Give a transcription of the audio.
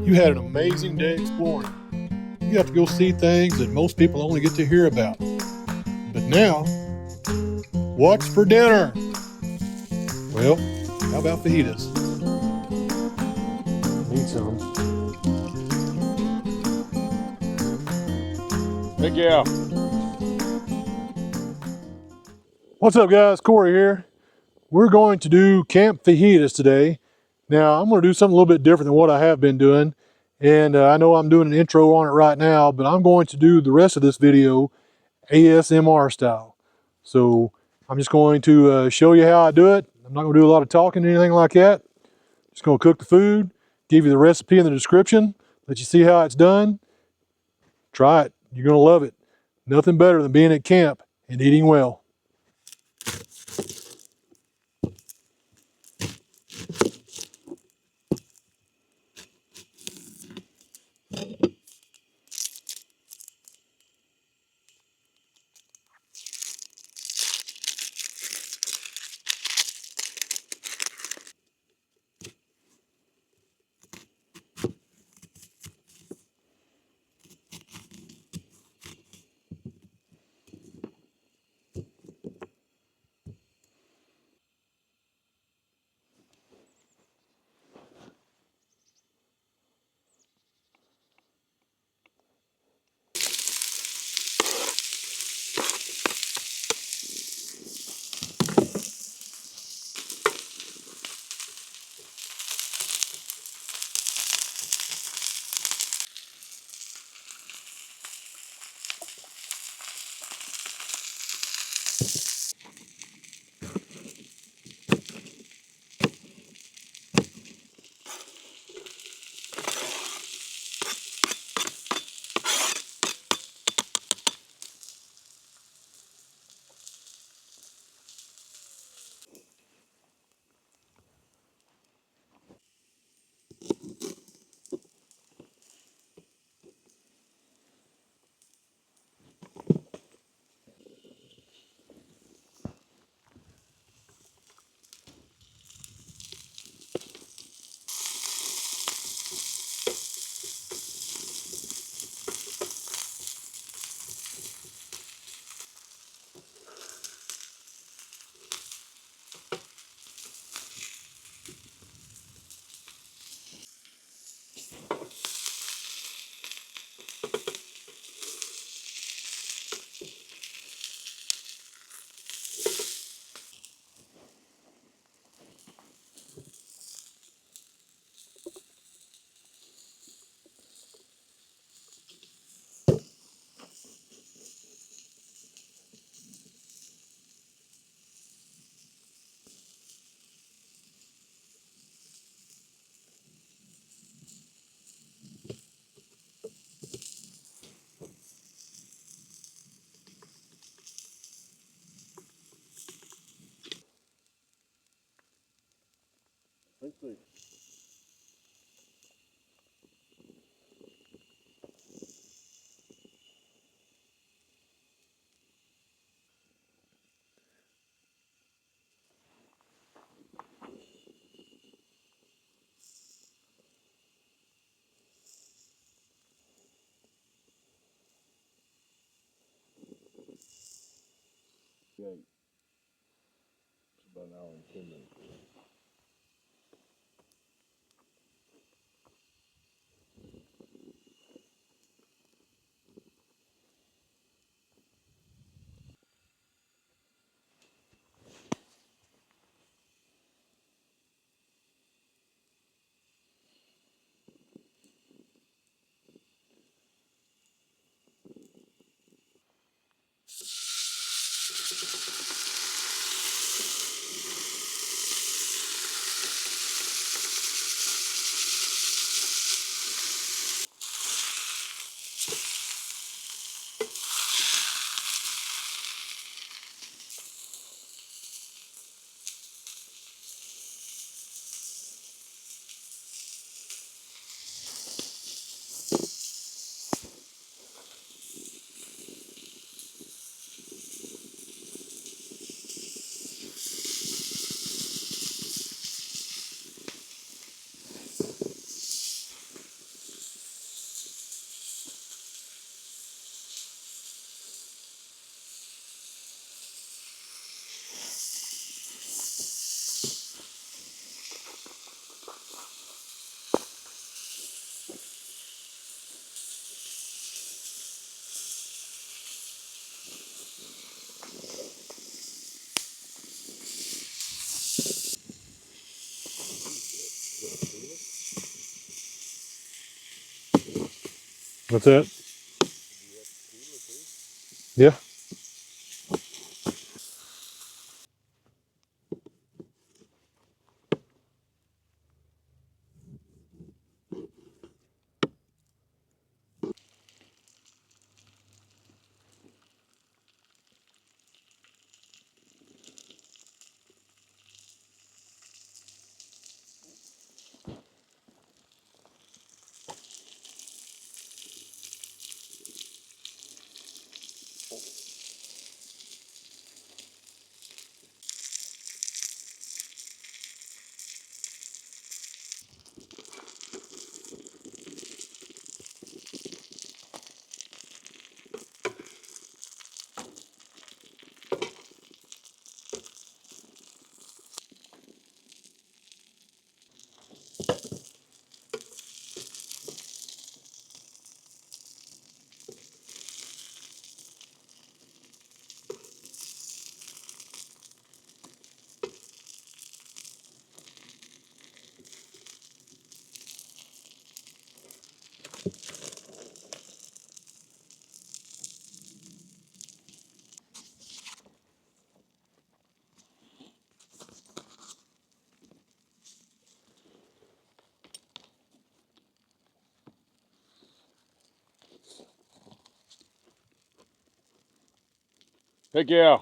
You had an amazing day exploring. You got to go see things that most people only get to hear about. But now, what's for dinner? Well, how about fajitas? Need some. Heck yeah. What's up, guys? Corey here. We're going to do camp fajitas today. Now, I'm going to do something a little bit different than what I have been doing. And I know I'm doing an intro on it right now, but I'm going to do the rest of this video ASMR style. So I'm just going to show you how I do it. I'm not going to do a lot of talking or anything like that. Just going to cook the food, give you the recipe in the description, let you see how it's done. Try it. You're going to love it. Nothing better than being at camp and eating well. It's about an hour and 10 minutes. What's that? Yeah. Heck yeah.